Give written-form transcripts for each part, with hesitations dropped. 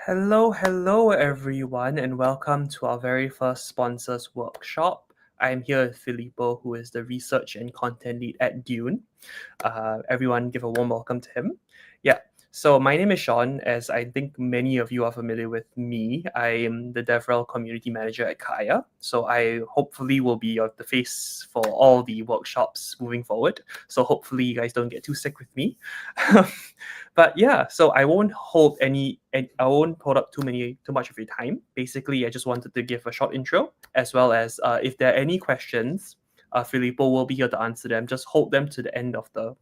Hello everyone, and welcome to our very first sponsors workshop. I'm here with Filippo, who is the research and content lead at Dune. Everyone give a warm welcome to him. Yeah, so my name is Sean, as I think many of you are familiar with me. I am the DevRel community manager at Kaia, so I hopefully will be the face for all the workshops moving forward. So hopefully you guys don't get too sick with me. But yeah, so I won't hold up too much of your time. Basically, I just wanted to give a short intro, as well as if there are any questions, Filippo will be here to answer them. Just hold them to the end of the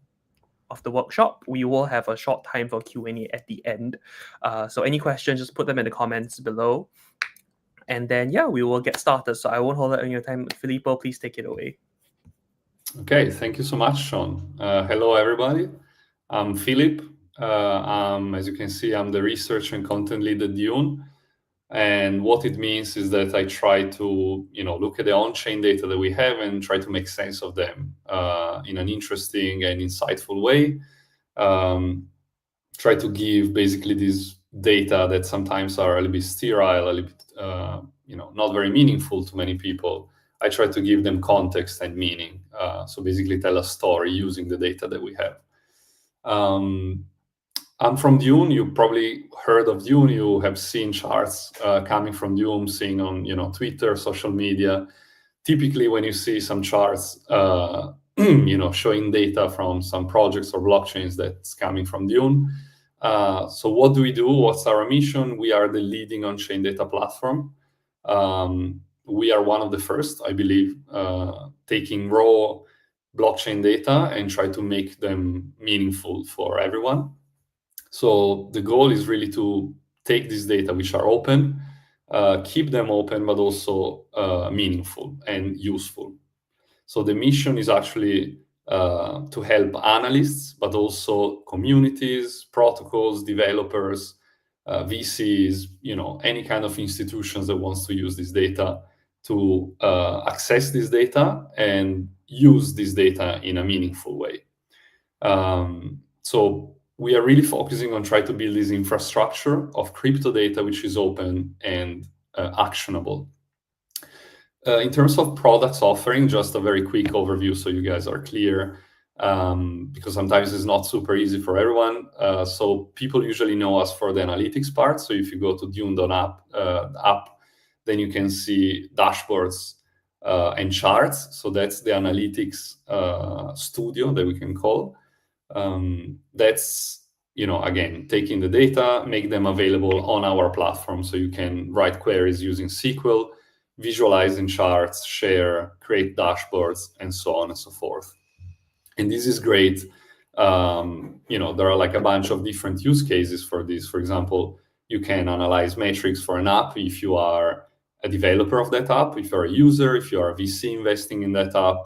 workshop. We will have a short time for Q&A at the end. So any questions, just put them in the comments below. And then, yeah, we will get started. So I won't hold up any your time. Filippo, please take it away. Okay, thank you so much, Sean. Hello, everybody. I'm Philip. As you can see, I'm the research and content lead at Dune. And what it means is that I try to, look at the on-chain data that we have and try to make sense of them in an interesting and insightful way. Try to give basically these data that sometimes are a little bit sterile, a little bit, not very meaningful to many people. I try to give them context and meaning. So basically tell a story using the data that we have. I'm from Dune. You probably heard of Dune. You have seen charts coming from Dune, seeing on Twitter, social media. Typically, when you see some charts, showing data from some projects or blockchains that's coming from Dune. So what do we do? What's our mission? We are the leading on-chain data platform. We are one of the first, I believe, taking raw blockchain data and try to make them meaningful for everyone. So the goal is really to take these data, which are open, keep them open, but also meaningful and useful. So the mission is actually to help analysts, but also communities, protocols, developers, VCs, any kind of institutions that wants to use this data to access this data and use this data in a meaningful way. So we are really focusing on trying to build this infrastructure of crypto data, which is open and actionable. In terms of products offering, just a very quick overview so you guys are clear, because sometimes it's not super easy for everyone. So people usually know us for the analytics part. So if you go to Dune.app, then you can see dashboards and charts. So that's the analytics studio that we can call. That's, again, taking the data, make them available on our platform so you can write queries using SQL, visualize in charts, share, create dashboards, and so on and so forth. And this is great. There are like a bunch of different use cases for this. For example, you can analyze metrics for an app if you are a developer of that app, if you're a user, if you are a VC investing in that app.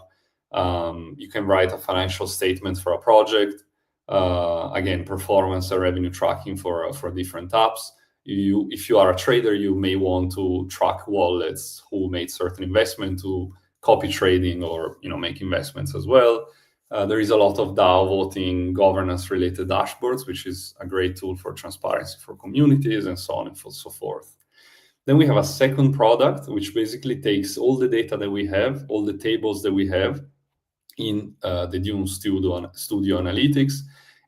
You can write a financial statement for a project. Again, performance and revenue tracking for different apps. If you are a trader, you may want to track wallets who made certain investment to copy trading or make investments as well. There is a lot of DAO voting governance related dashboards, which is a great tool for transparency for communities and so on and so forth. Then we have a second product, which basically takes all the data that we have, all the tables that we have in the Dune Studio Analytics,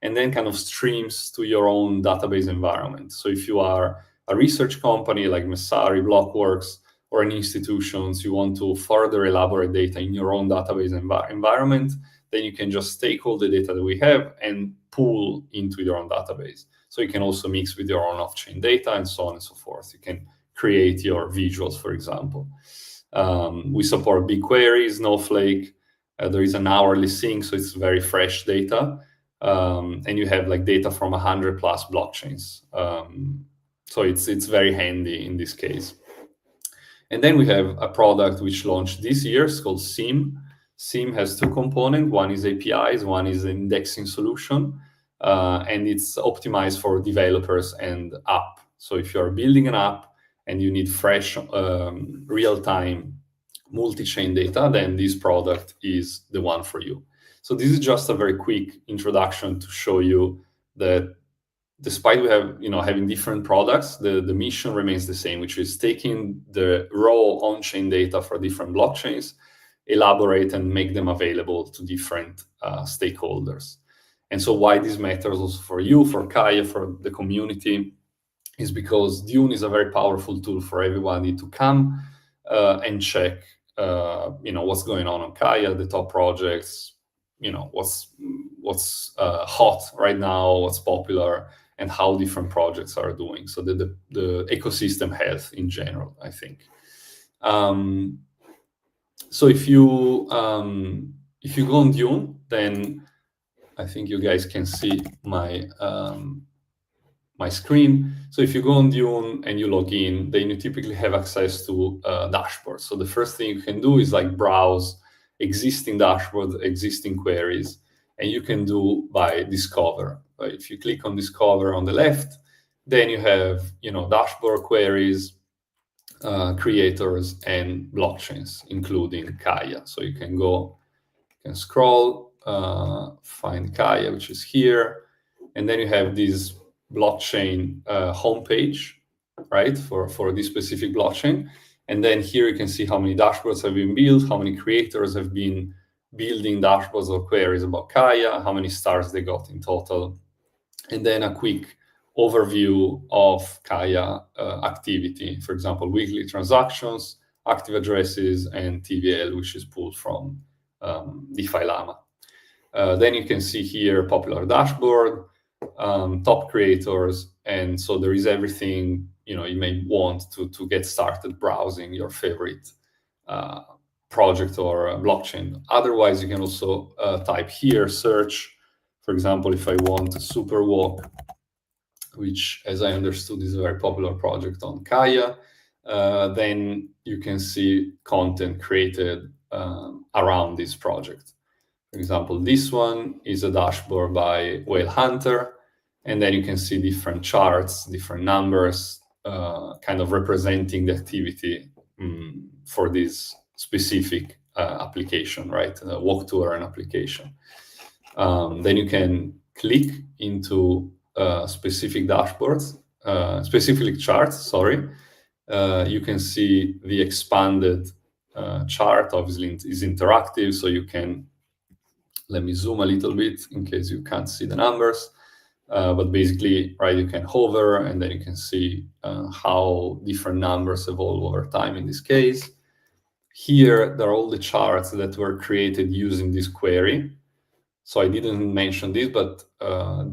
and then kind of streams to your own database environment. So if you are a research company like Messari, Blockworks, or an institution, you want to further elaborate data in your own database environment, then you can just take all the data that we have and pull into your own database. So you can also mix with your own off-chain data and so on and so forth. You can create your visuals, for example. We support BigQuery, Snowflake. There is an hourly sync, so it's very fresh data. And you have like data from 100 plus blockchains. So it's very handy in this case. And then we have a product which launched this year. It's called SIM. SIM has two components. One is APIs, one is an indexing solution. And it's optimized for developers and app. So if you're building an app and you need fresh, real-time multi-chain data, then this product is the one for you. So this is just a very quick introduction to show you that despite we have, having different products, the mission remains the same, which is taking the raw on-chain data for different blockchains, elaborate and make them available to different stakeholders. And so why this matters also for you, for Kaia, for the community, is because Dune is a very powerful tool for everybody to come and check, what's going on Kaia, the top projects, what's hot right now, what's popular, and how different projects are doing. So the ecosystem health in general, I think. So if you go on Dune, then I think you guys can see my my screen. So if you go on Dune and you log in, then you typically have access to dashboards. So the first thing you can do is like browse existing dashboards, existing queries, and you can do by discover. Right? If you click on discover on the left, then you have dashboard queries, creators, and blockchains, including Kaia. So you can scroll, find Kaia, which is here, and then you have this blockchain homepage, right, for this specific blockchain. And then here you can see how many dashboards have been built, how many creators have been building dashboards or queries about Kaia, how many stars they got in total, and then a quick overview of Kaia activity. For example, weekly transactions, active addresses, and TVL, which is pulled from DeFi Llama. Then you can see here popular dashboard, top creators, and so there is everything you may want to get started browsing your favorite project or blockchain. Otherwise, you can also type here, search. For example, if I want Superwalk, which, as I understood, is a very popular project on Kaia, then you can see content created around this project. For example, this one is a dashboard by Whale Hunter, and then you can see different charts, different numbers, kind of representing the activity for this specific application, right? Walk tour and application. Then you can click into specific dashboards, specific charts, sorry. You can see the expanded chart, obviously is interactive, so you can, let me zoom a little bit in case you can't see the numbers. But basically, right, you can hover and then you can see how different numbers evolve over time in this case. Here, there are all the charts that were created using this query. So I didn't mention this, but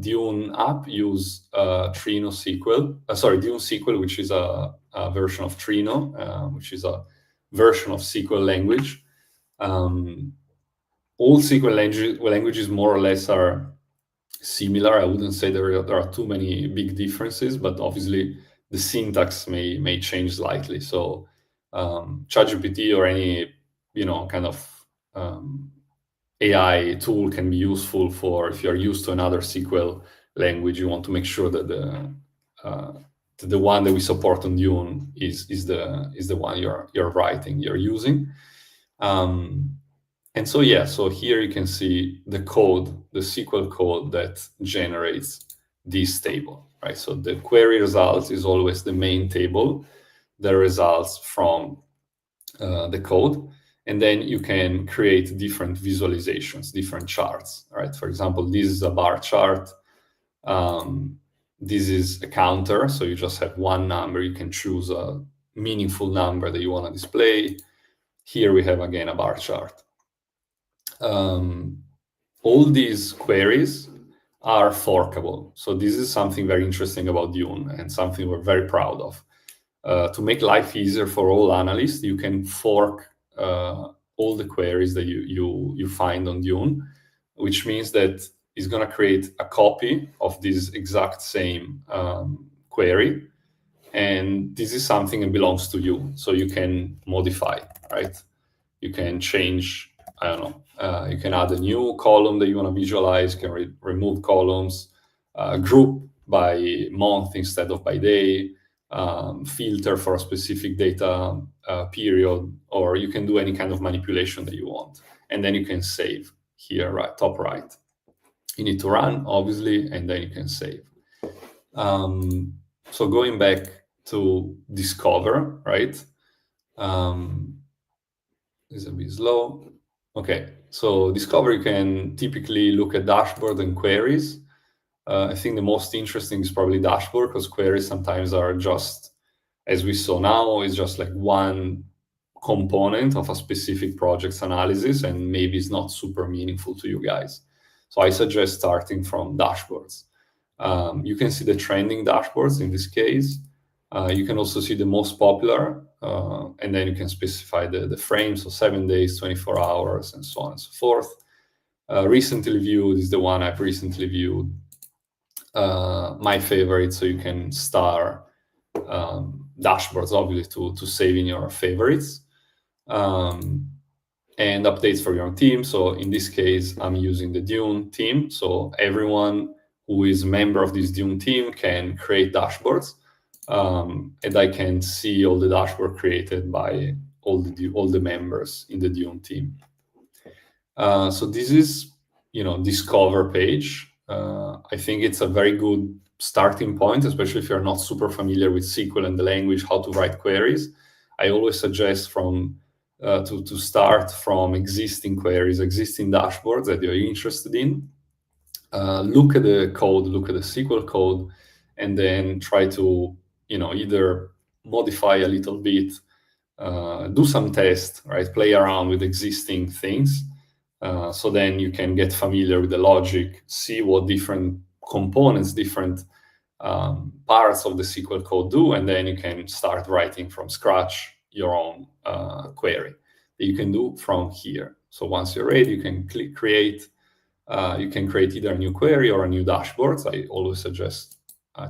Dune app use Trino SQL. Dune SQL, which is a version of Trino, which is a version of SQL language. All SQL languages more or less are similar. I wouldn't say there are too many big differences, but obviously the syntax may change slightly. So ChatGPT or any kind of AI tool can be useful for if you're used to another SQL language. You want to make sure that the one that we support on Dune is the one you're using. And so so here you can see the code, the SQL code that generates this table, right? So the query results is always the main table, the results from the code, and then you can create different visualizations, different charts, right? For example, this is a bar chart This is a counter, so you just have one number. You can choose a meaningful number that you want to display. Here we have, again, a bar chart. All these queries are forkable. So this is something very interesting about Dune and something we're very proud of. To make life easier for all analysts, you can fork all the queries that you find on Dune, which means that it's going to create a copy of this exact same query. And this is something that belongs to you. So you can modify, right? You can change, I don't know, you can add a new column that you want to visualize, you can remove columns, group by month instead of by day, filter for a specific data period, or you can do any kind of manipulation that you want. And then you can save here, right, top right. You need to run, obviously, and then you can save. So going back to Discover, right? Is a bit slow. Okay, so Discover, you can typically look at dashboard and queries. I think the most interesting is probably dashboard, because queries sometimes are just, as we saw now, is just like one component of a specific project's analysis, and maybe it's not super meaningful to you guys. So I suggest starting from dashboards. You can see the trending dashboards in this case. You can also see the most popular, and then you can specify the frames, so 7 days, 24 hours, and so on and so forth. Recently viewed is the one I've recently viewed. My favorite, so you can star dashboards, obviously, to save in your favorites. And updates for your team. So in this case, I'm using the Dune team. So everyone who is a member of this Dune team can create dashboards. And I can see all the dashboard created by all the members in the Dune team. So this is, Discover page. I think it's a very good starting point, especially if you're not super familiar with SQL and the language, how to write queries. I always suggest to start from existing queries, existing dashboards that you're interested in. Look at the code, look at the SQL code, and then try to either modify a little bit, do some tests, right? Play around with existing things. So then you can get familiar with the logic, see what different components, different parts of the SQL code do, and then you can start writing from scratch your own query that you can do from here. So once you're ready, you can click create. You can create either a new query or a new dashboard. I always suggest,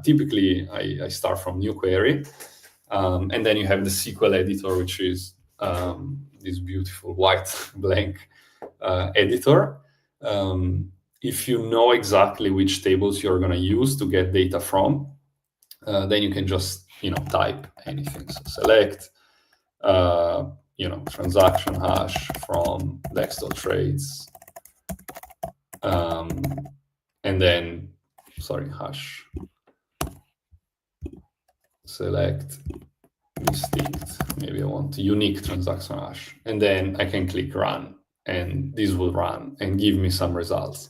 typically, I start from new query. And then you have the SQL editor, which is this beautiful white blank editor. If you know exactly which tables you're going to use to get data from, then you can just type anything. So select transaction hash from dex.trades, and then hash select distinct, maybe I want unique transaction hash, and then I can click run, and this will run and give me some results.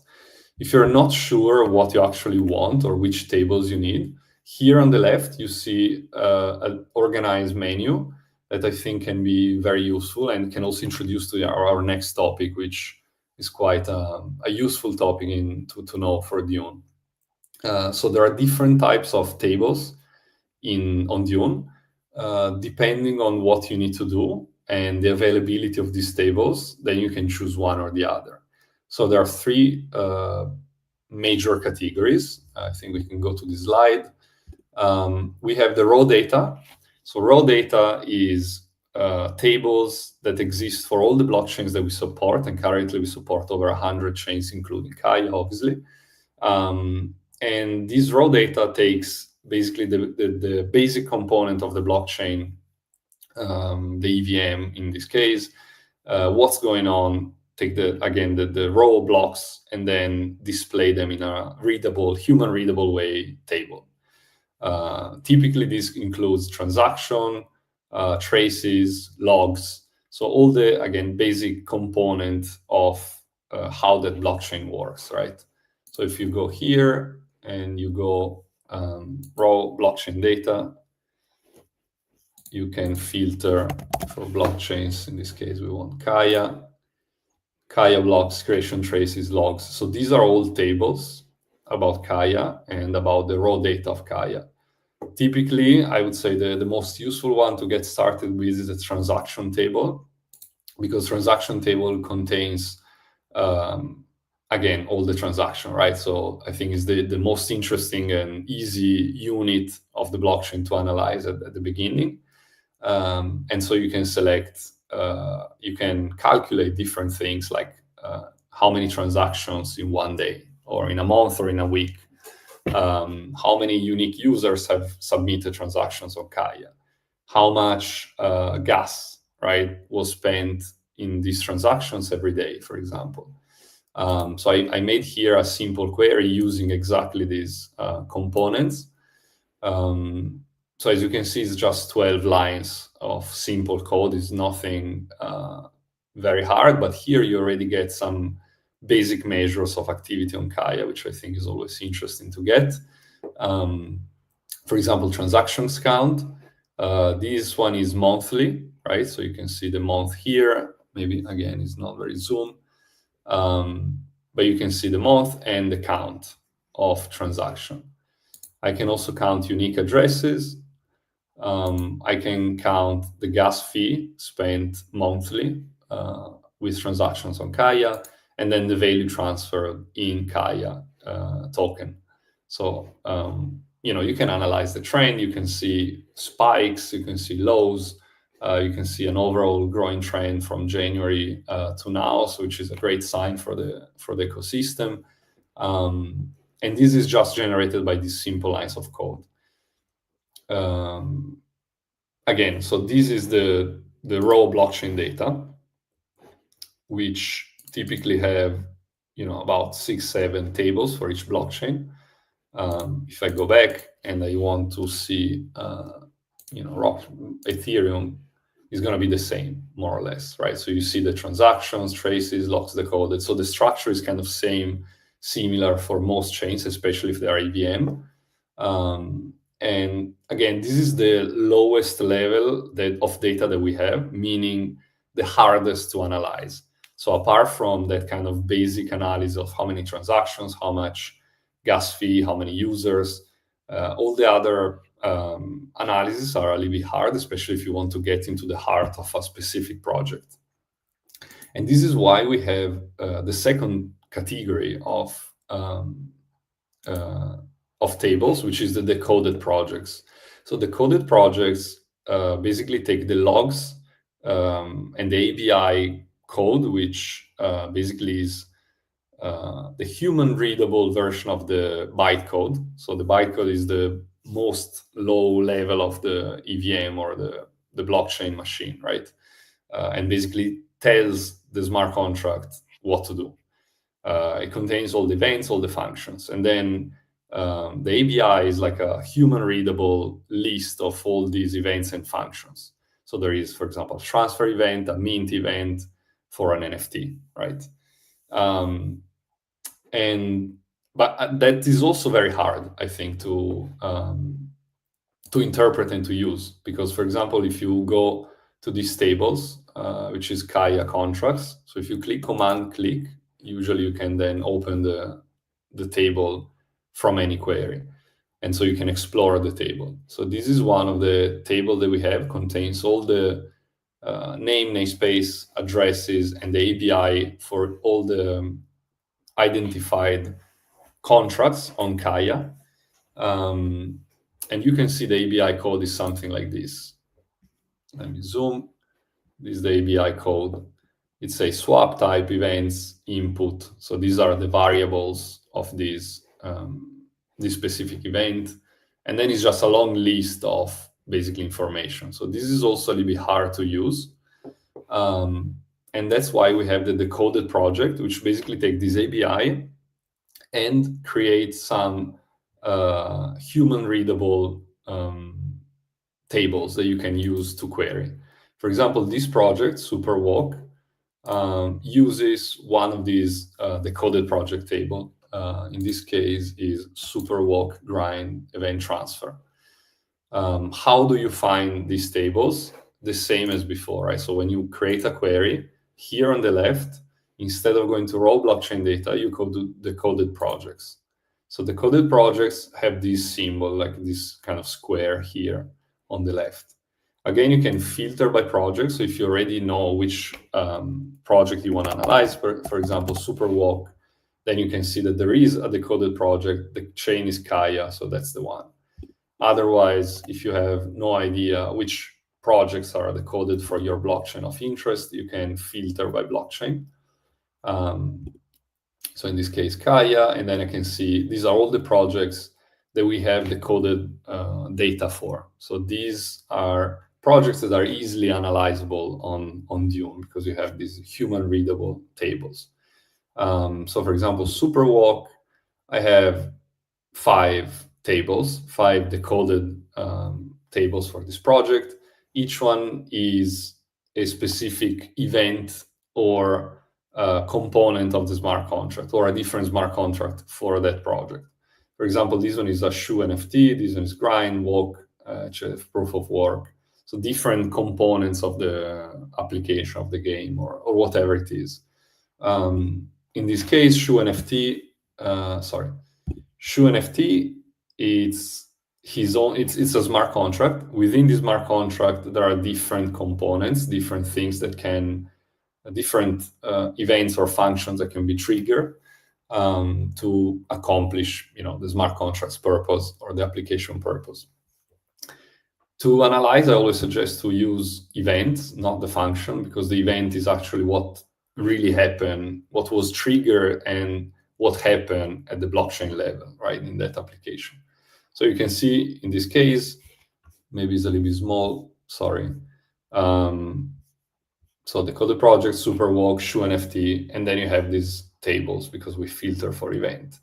If you're not sure what you actually want or which tables you need, here on the left you see an organized menu that I think can be very useful and can also introduce to our next topic, which is quite a useful topic to know for Dune. So there are different types of tables on Dune, depending on what you need to do and the availability of these tables, then you can choose one or the other. So there are three major categories. I think we can go to this slide. We have the raw data. So raw data is tables that exist for all the blockchains that we support, and currently we support over 100 chains, including Kaia, obviously. And this raw data takes basically the basic component of the blockchain, the EVM in this case, what's going on, take the raw blocks and then display them in a human readable way table. Typically, this includes transaction, traces, logs. So all the, basic component of how that blockchain works, right? So if you go here and you go raw blockchain data, you can filter for blockchains. In this case, we want Kaia blocks, creation traces, logs. So these are all tables about Kaia and about the raw data of Kaia. Typically, I would say the most useful one to get started with is a transaction table, because transaction table contains, again, all the transaction, right? So I think it's the most interesting and easy unit of the blockchain to analyze at the beginning. And so you can select, you can calculate different things like how many transactions in one day or in a month or in a week, how many unique users have submitted transactions on Kaia, how much gas, right, was spent in these transactions every day, for example. So I made here a simple query using exactly these components. So as you can see, it's just 12 lines of simple code. It's nothing very hard, but here you already get some basic measures of activity on Kaia, which I think is always interesting to get. For example, transactions count. This one is monthly, right? So you can see the month here. Maybe, again, it's not very zoom. But you can see the month and the count of transaction. I can also count unique addresses. I can count the gas fee spent monthly with transactions on Kaia, and then the value transferred in Kaia token. So, you can analyze the trend, you can see spikes, you can see lows, you can see an overall growing trend from January to now, so which is a great sign for the ecosystem. And this is just generated by these simple lines of code. Again, so this is the raw blockchain data, which typically have about 6-7 tables for each blockchain. If I go back and I want to see Ethereum is going to be the same, more or less, right? So you see the transactions, traces, locks, decoded. So the structure is kind of similar for most chains, especially if they are EVM. And again, this is the lowest level of data that we have, meaning the hardest to analyze. So apart from that kind of basic analysis of how many transactions, how much gas fee, how many users, all the other analyses are a little bit hard, especially if you want to get into the heart of a specific project. And this is why we have the second category of tables, which is the decoded projects. So decoded projects basically take the logs and the ABI code, which basically is the human-readable version of the bytecode. So the bytecode is the most low level of the EVM or the blockchain machine, right? And basically tells the smart contract what to do. It contains all the events, all the functions. And then the ABI is like a human-readable list of all these events and functions. So there is, for example, a transfer event, a mint event for an NFT, right? But that is also very hard, I think, to interpret and to use, because, for example, if you go to these tables, which is Kaia contracts, so if you click Command click, usually you can then open the table from any query, and so you can explore the table. So this is one of the table that we have, contains all the namespace, addresses, and the ABI for all the identified contracts on Kaia. And you can see the ABI code is something like this. Let me zoom. This is the ABI code. It's a swap type events input. So these are the variables of this specific event. And then it's just a long list of basically information. So this is also a little bit hard to use. And that's why we have the Decoded project, which basically take this ABI and create some human-readable tables that you can use to query. For example, this project, Superwalk, uses one of these decoded project table. in this case is super walk, grind, event transfer. How do you find these tables? The same as before, right? So when you create a query, here on the left, instead of going to raw blockchain data, you go to decoded projects. So decoded projects have this symbol, like this kind of square here on the left. Again, you can filter by project. So if you already know which project you want to analyze, for example, Superwalk, then you can see that there is a decoded project. The chain is Kaia, so that's the one. Otherwise, if you have no idea which projects are decoded for your blockchain of interest, you can filter by blockchain. So in this case, Kaia, and then I can see these are all the projects that we have decoded data for. So these are projects that are easily analyzable on Dune because you have these human readable tables. So for example, Superwalk, I have 5 tables, 5 decoded tables for this project. Each one is a specific event or component of the smart contract or a different smart contract for that project. For example, this one is a shoe NFT, this one is grind, walk, proof of work. So different components of the application of the game or whatever it is. In this case, shoe NFT, it's a smart contract. Within this smart contract, there are different components, different things that can, different events or functions that can be triggered to accomplish, the smart contract's purpose or the application purpose. To analyze, I always suggest to use events, not the function, because the event is actually what really happened, what was triggered, and what happened at the blockchain level, right, in that application. So you can see in this case, maybe it's a little bit small, sorry. So decoded project, Superwalk, shoe NFT, and then you have these tables because we filter for event.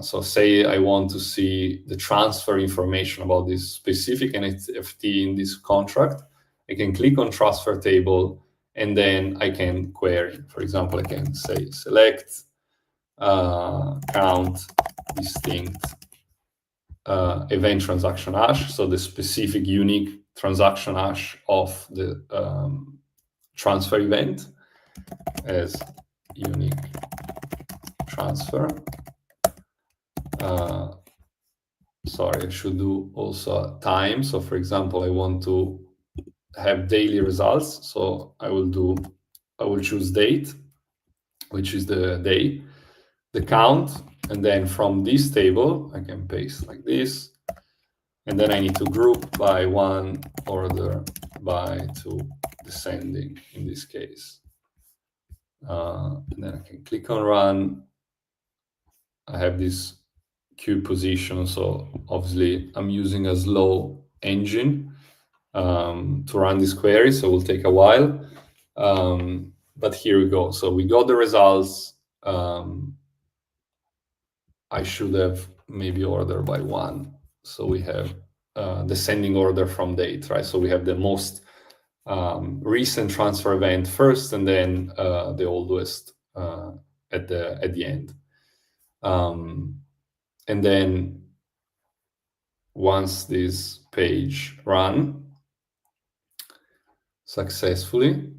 So say I want to see the transfer information about this specific NFT in this contract, I can click on transfer table and then I can query. For example, I can say select count distinct event transaction hash, so the specific unique transaction hash of the transfer event as unique transfer. Sorry, I should do also time. So for example, I want to have daily results. So I will choose date, which is the day, the count, and then from this table, I can paste like this. And then I need to group by 1, order by 2, descending in this case. And then I can click on run. I have this queue position, so obviously I'm using a slow engine to run this query, so it will take a while. But here we go. So we got the results. I should have maybe order by 1. So we have descending order from date, right? So we have the most recent transfer event first, and then the oldest at the end. And then once this page run successfully,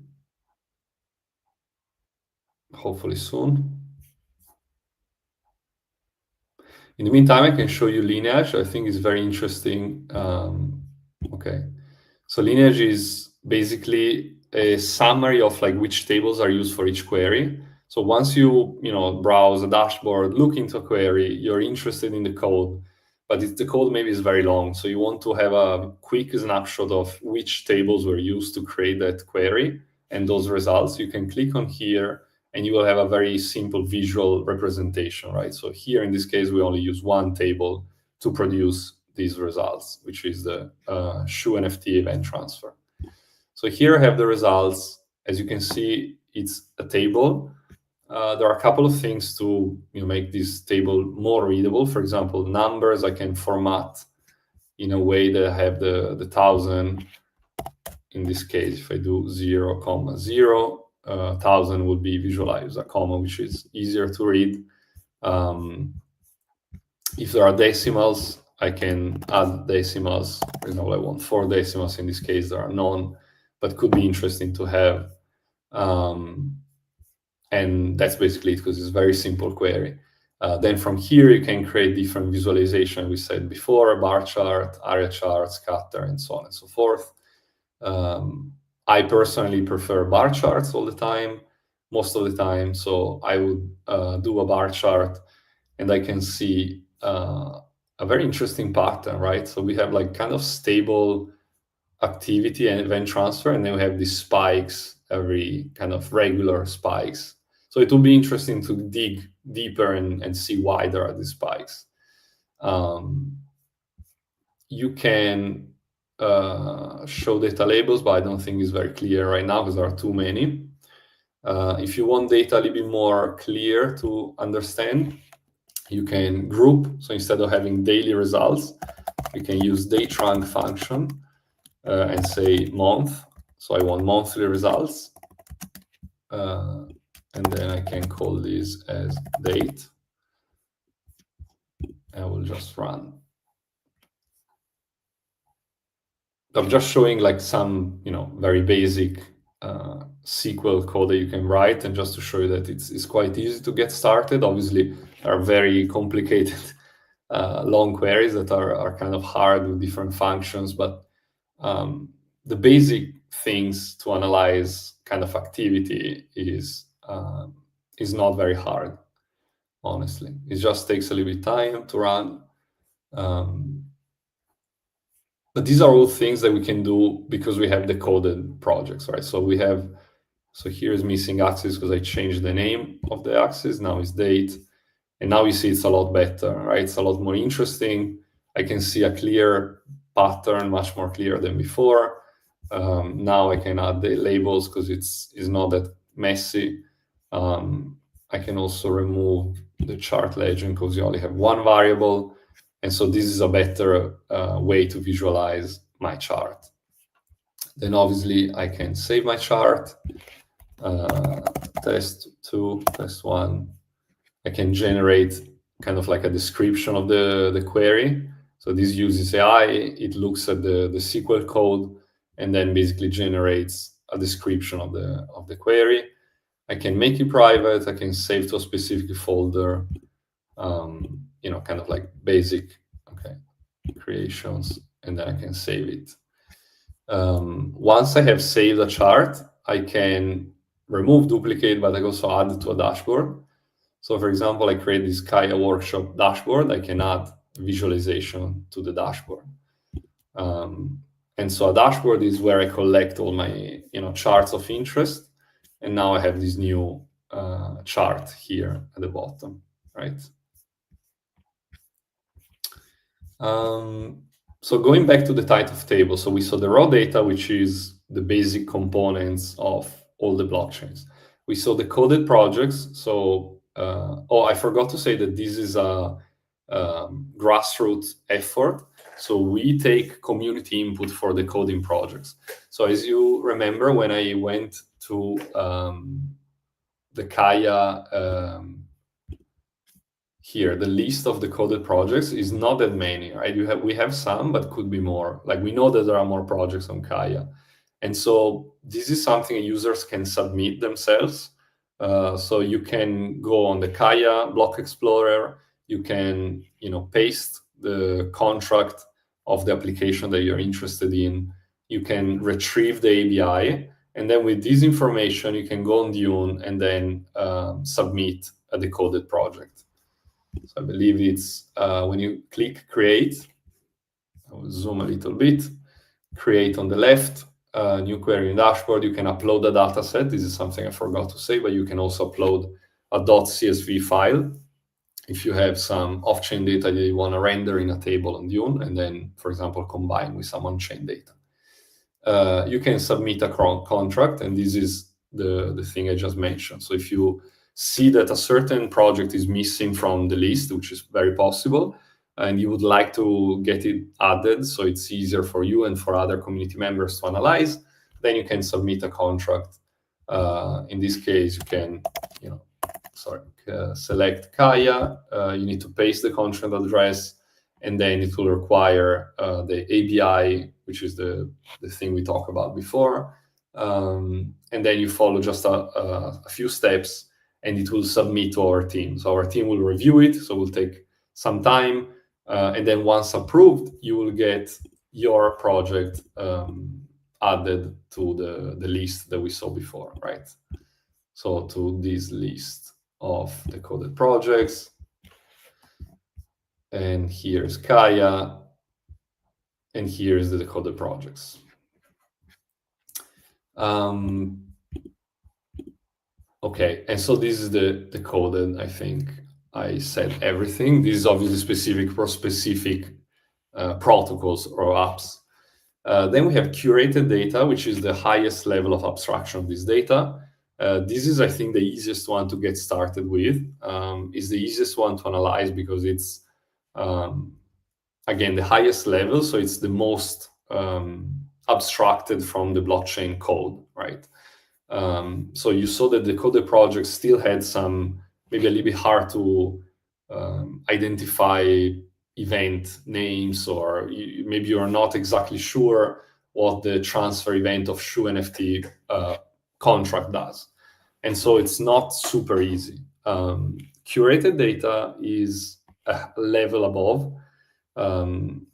hopefully soon. In the meantime, I can show you lineage. I think it's very interesting. Okay, so lineage is basically a summary of like which tables are used for each query. So once you browse a dashboard, look into a query, you're interested in the code, but the code maybe is very long. So you want to have a quick snapshot of which tables were used to create that query and those results. You can click on here and you will have a very simple visual representation, right? So here in this case, we only use one table to produce these results, which is the shoe NFT event transfer. So here I have the results. As you can see, it's a table. There are a couple of things to make this table more readable. For example, numbers I can format in a way that I have the 1,000. In this case, if I do 0,0, 1,000 would be visualized, a comma, which is easier to read. If there are decimals, I can add decimals. For example, I want 4 decimals. In this case, there are none, but could be interesting to have. And that's basically it, because it's a very simple query. Then from here, you can create different visualization. We said before, bar chart, area chart, scatter, and so on and so forth. I personally prefer bar charts all the time, most of the time. So I would do a bar chart, and I can see a very interesting pattern, right? So we have like kind of stable activity and event transfer, and then we have these spikes, every kind of regular spikes. So it will be interesting to dig deeper and see why there are these spikes. You can show data labels, but I don't think it's very clear right now because there are too many. If you want data a little bit more clear to understand, you can group. So instead of having daily results, you can use daterank function and say month. So I want monthly results. And then I can call this as date. I will just run. I'm just showing like some, very basic SQL code that you can write, and just to show you that it's quite easy to get started. Obviously, there are very complicated long queries that are kind of hard with different functions, but the basic things to analyze kind of activity is not very hard, honestly. It just takes a little bit of time to run. But these are all things that we can do because we have decoded projects, right? So here's missing axis because I changed the name of the axis. Now it's date. And now you see it's a lot better, right? It's a lot more interesting. I can see a clear pattern, much more clear than before. Now I can add the labels because it's not that messy. I can also remove the chart legend because you only have one variable. And so this is a better way to visualize my chart. Then obviously I can save my chart, test 2, test 1. I can generate kind of like a description of the query. So this uses AI, it looks at the SQL code and then basically generates a description of the query. I can make it private, I can save to a specific folder, kind of like basic, creations, and then I can save it. Once I have saved a chart, I can remove duplicate, but I also add it to a dashboard. So for example, I create this Kaia workshop dashboard. I can add visualization to the dashboard. And so a dashboard is where I collect all my charts of interest. And now I have this new chart here at the bottom, right? So going back to the type of table, so we saw the raw data, which is the basic components of all the blockchains. We saw the coded projects. So, I forgot to say that this is a grassroots effort. So we take community input for the coding projects. So as you remember, when I went to the Kaia here, the list of decoded projects is not that many, right? We have some, but could be more. Like we know that there are more projects on Kaia. And so this is something users can submit themselves. So you can go on the Kaia block explorer, you can paste the contract of the application that you're interested in, you can retrieve the ABI, and then with this information, you can go on Dune and then submit a decoded project. So I believe it's when you click create, I will zoom a little bit, create on the left, new query in dashboard, you can upload a data set. This is something I forgot to say, but you can also upload a .csv file if you have some off-chain data that you want to render in a table on Dune, and then, for example, combine with some on-chain data. You can submit a contract, and this is the thing I just mentioned. So if you see that a certain project is missing from the list, which is very possible, and you would like to get it added so it's easier for you and for other community members to analyze, then you can submit a contract. In this case, you can select Kaia. You need to paste the contract address, and then it will require the ABI, which is the thing we talked about before. And then you follow just a few steps, and it will submit to our team. So our team will review it, so it will take some time. And then once approved, you will get your project added to the list that we saw before, right? So to this list of decoded projects. And here's Kaia, and here's the decoded projects. Okay, and so this is the decoded. I think I said everything. This is obviously specific for specific protocols or apps. Then we have curated data, which is the highest level of abstraction of this data. This is, I think, the easiest one to get started with. It's the easiest one to analyze because it's, again, the highest level. So it's the most abstracted from the blockchain code, right? So you saw that the Decoded project still had some, maybe a little bit hard to identify event names, or maybe you're not exactly sure what the transfer event of shoe NFT contract does. And so it's not super easy. Curated data is a level above, and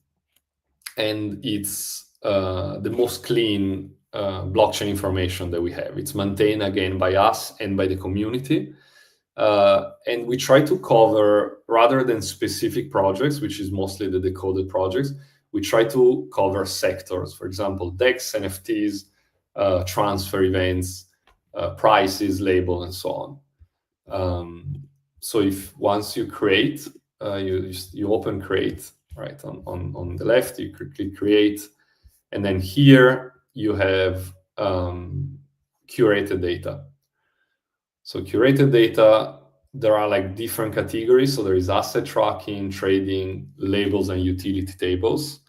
it's the most clean blockchain information that we have. It's maintained, again, by us and by the community. And we try to cover, rather than specific projects, which is mostly the decoded projects, we try to cover sectors. For example, DEX, NFTs, transfer events, prices, label, and so on. So if once you create, you open create, right? On the left, you click create. And then here you have curated data. So curated data, there are like different categories. So there is asset tracking, trading, labels, and utility tables.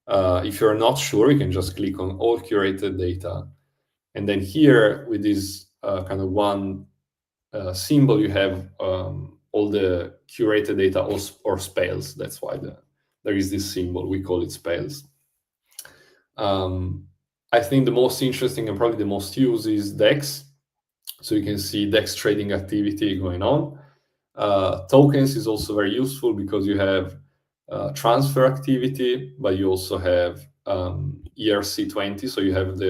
If you're not sure, you can just click on all curated data. And then here with this kind of one symbol, you have all the curated data or spells. That's why there is this symbol. We call it spells. I think the most interesting and probably the most used is DEX. So you can see DEX trading activity going on. Tokens is also very useful because you have transfer activity, but you also have ERC20. So you have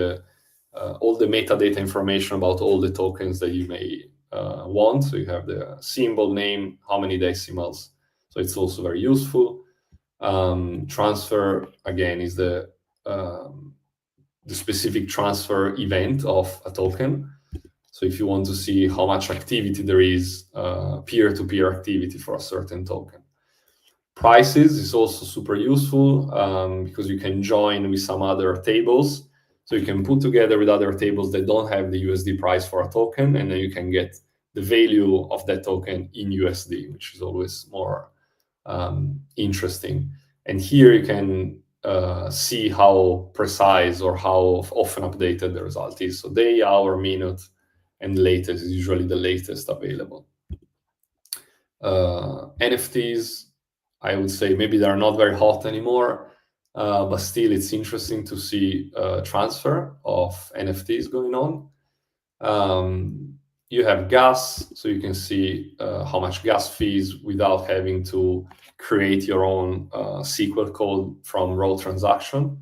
all the metadata information about all the tokens that you may want. So you have the symbol, name, how many decimals. So it's also very useful. Transfer, again, is the specific transfer event of a token. So if you want to see how much activity there is, peer-to-peer activity for a certain token. Prices is also super useful because you can join with some other tables. So you can put together with other tables that don't have the USD price for a token, and then you can get the value of that token in USD, which is always more interesting. And here you can see how precise or how often updated the result is. So day, hour, minute, and latest is usually the latest available. NFTs, I would say maybe they're not very hot anymore, but still it's interesting to see transfer of NFTs going on. You have gas, so you can see how much gas fees without having to create your own SQL code from raw transaction.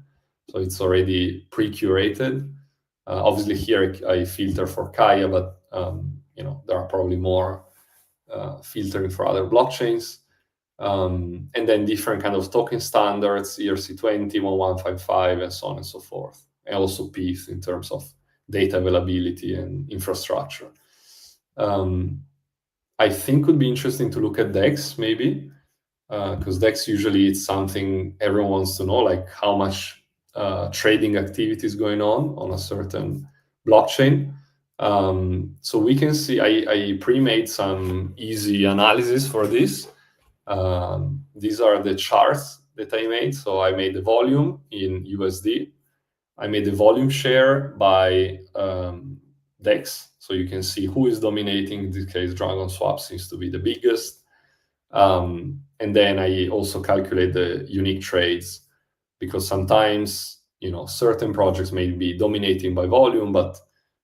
So it's already pre-curated. Obviously here I filter for Kaia, but there are probably more filtering for other blockchains. And then different kind of token standards, ERC20, 1155, and so on and so forth. And also PEEF in terms of data availability and infrastructure. I think would be interesting to look at DEX maybe, because DEX usually it's something everyone wants to know, like how much trading activity is going on a certain blockchain. So we can see, I pre-made some easy analysis for this. These are the charts that I made. So I made the volume in USD. I made the volume share by DEX. So you can see who is dominating. In this case, Dragon Swap seems to be the biggest. And then I also calculate the unique trades, because sometimes, certain projects may be dominating by volume, but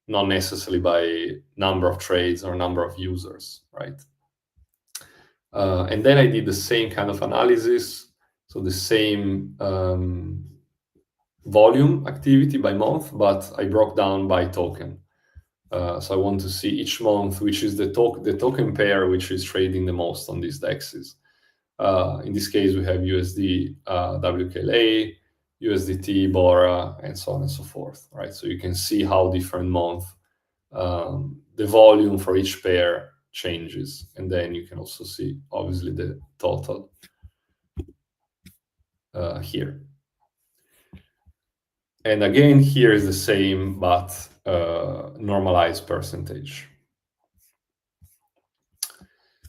not necessarily by number of trades or number of users, right? And then I did the same kind of analysis, so the same volume activity by month, but I broke down by token. So I want to see each month which is the token pair which is trading the most on these dexes. In this case, we have USD, WKLA, USDT, Bora, and so on and so forth, right? So you can see how different month the volume for each pair changes, and then you can also see obviously the total here. And again, here is the same, but normalized percentage.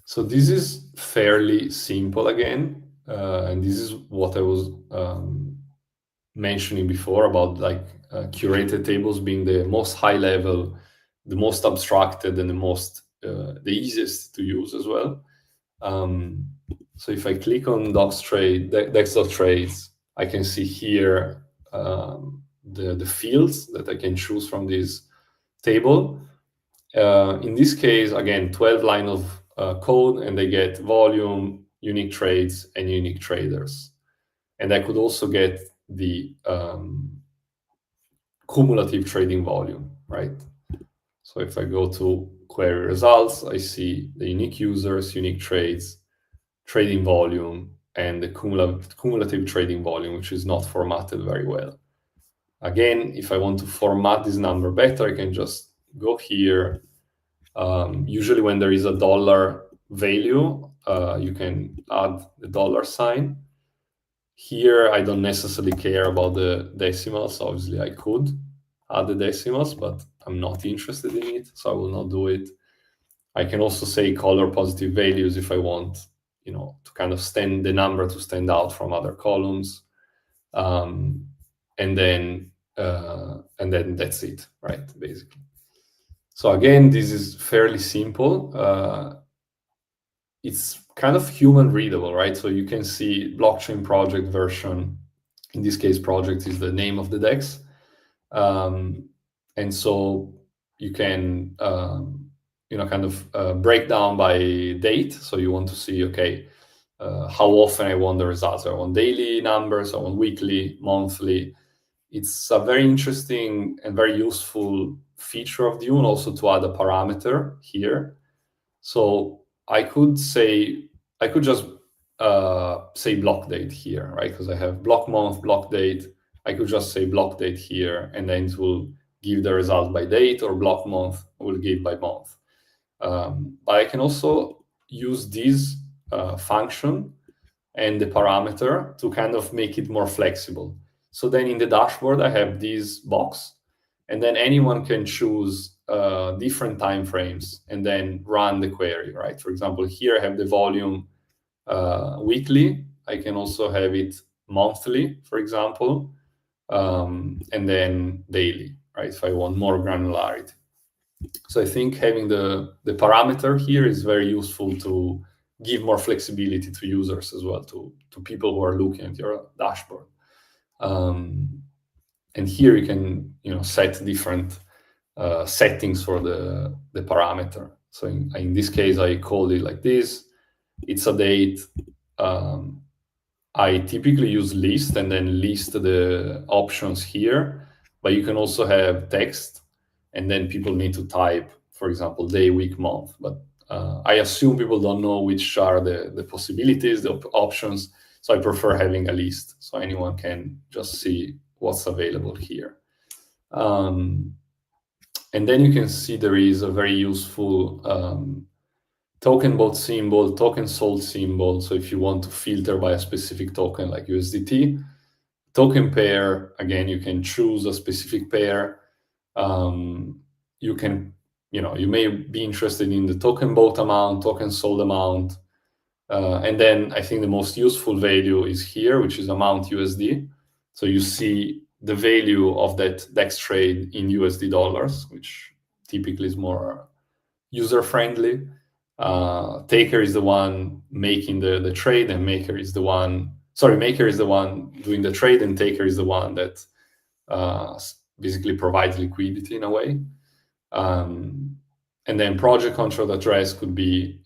So this is fairly simple again, and this is what I was mentioning before about curated tables being the most high level, the most abstracted, and the easiest to use as well. So if I click on dex.trades, I can see here the fields that I can choose from this table. In this case, again, 12 line of code, and they get volume, unique trades, and unique traders. And I could also get the cumulative trading volume, right? So if I go to query results, I see the unique users, unique trades, trading volume, and the cumulative trading volume, which is not formatted very well. Again, if I want to format this number better, I can just go here. Usually when there is a dollar value, you can add the dollar sign. Here, I don't necessarily care about the decimals. Obviously, I could add the decimals, but I'm not interested in it, so I will not do it. I can also say color positive values if I want, to kind of the number to stand out from other columns. And then that's it, right, basically. So again, this is fairly simple. It's kind of human readable, right? So you can see blockchain project version. In this case, project is the name of the DEX. And so you can, kind of break down by date. So you want to see, okay, how often I want the results. I want daily numbers, I want weekly, monthly. It's a very interesting and very useful feature of Dune, also to add a parameter here. So I could just say block date here, right? Because I have block month, block date. I could just say block date here, and then it will give the result by date, or block month will give by month. But I can also use this function and the parameter to kind of make it more flexible. So then in the dashboard, I have this box, and then anyone can choose different time frames and then run the query, right? For example, here I have the volume weekly. I can also have it monthly, for example, and then daily, right? If I want more granularity. So I think having the parameter here is very useful to give more flexibility to users as well, to people who are looking at your dashboard. And here you can set different settings for the parameter. So in this case, I called it like this. It's a date. I typically use list and then list the options here, but you can also have text, and then people need to type, for example, day, week, month. But I assume people don't know which are the possibilities, the options. So I prefer having a list, so anyone can just see what's available here. And then you can see there is a very useful token bought symbol, token sold symbol. So if you want to filter by a specific token like USDT, token pair, again, you can choose a specific pair. You can, you may be interested in the token bought amount, token sold amount. And then I think the most useful value is here, which is amount USD. So you see the value of that DEX trade in USD dollars, which typically is more user-friendly. Taker is the one making the trade, and maker is the one doing the trade, and taker is the one that basically provides liquidity in a way. And then project control address could be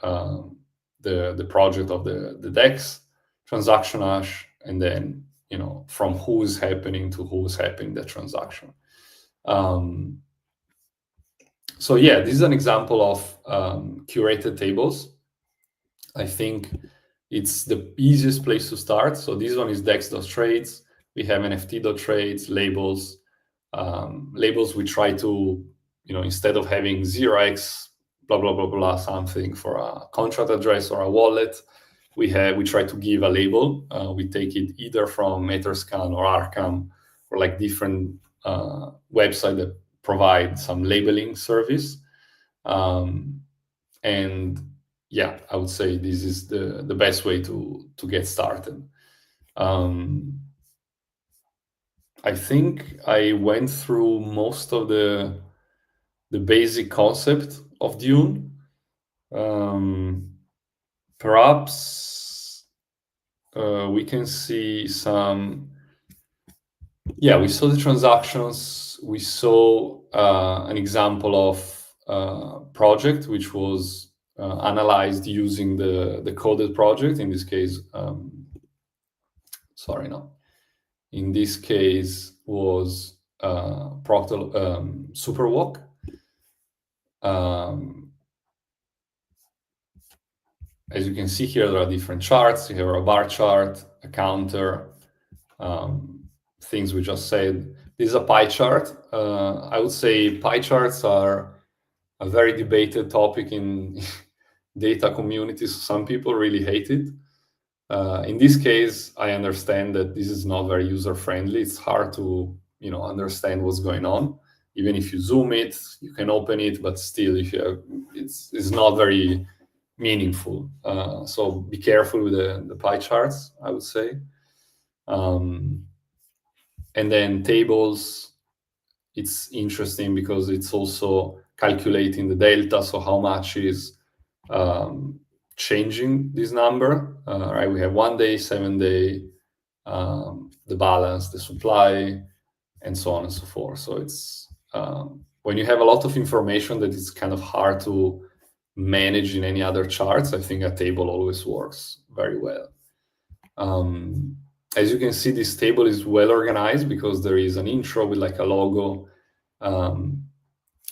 the project of the DEX, transaction hash, and then from who is happening to who is happening the transaction. So yeah, this is an example of curated tables. I think it's the easiest place to start. So this one is dex.trades. We have nft.trades, labels. Labels we try to, instead of having 0x blah blah blah blah something for a contract address or a wallet, we try to give a label. We take it either from Etherscan or Arkham or like different website that provide some labeling service. And yeah, I would say this is the best way to get started. I think I went through most of the basic concept of Dune. Perhaps we can see some. Yeah, we saw the transactions. We saw an example of project which was analyzed using the Decoded project. In this case, in this case was Superwalk. As you can see here, there are different charts. You have a bar chart, a counter, things we just said. This is a pie chart. I would say pie charts are a very debated topic in data communities. Some people really hate it. In this case, I understand that this is not very user-friendly. It's hard to understand what's going on. Even if you zoom it, you can open it, but still, it's not very meaningful. So be careful with the pie charts, I would say. And then tables, it's interesting because it's also calculating the delta, so how much is changing this number, right? We have 1 day, 7 day, the balance, the supply, and so on and so forth. So it's when you have a lot of information that it's kind of hard to manage in any other charts, I think a table always works very well. As you can see, this table is well organized because there is an intro with like a logo, and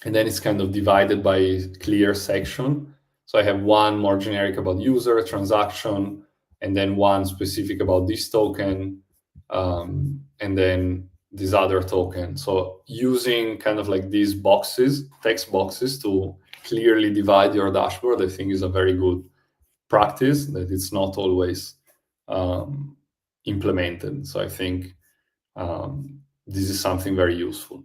then it's kind of divided by clear section. So I have one more generic about user, transaction, and then one specific about this token, and then this other token. So using kind of like these boxes, text boxes, to clearly divide your dashboard, I think is a very good practice that it's not always implemented. So I think this is something very useful.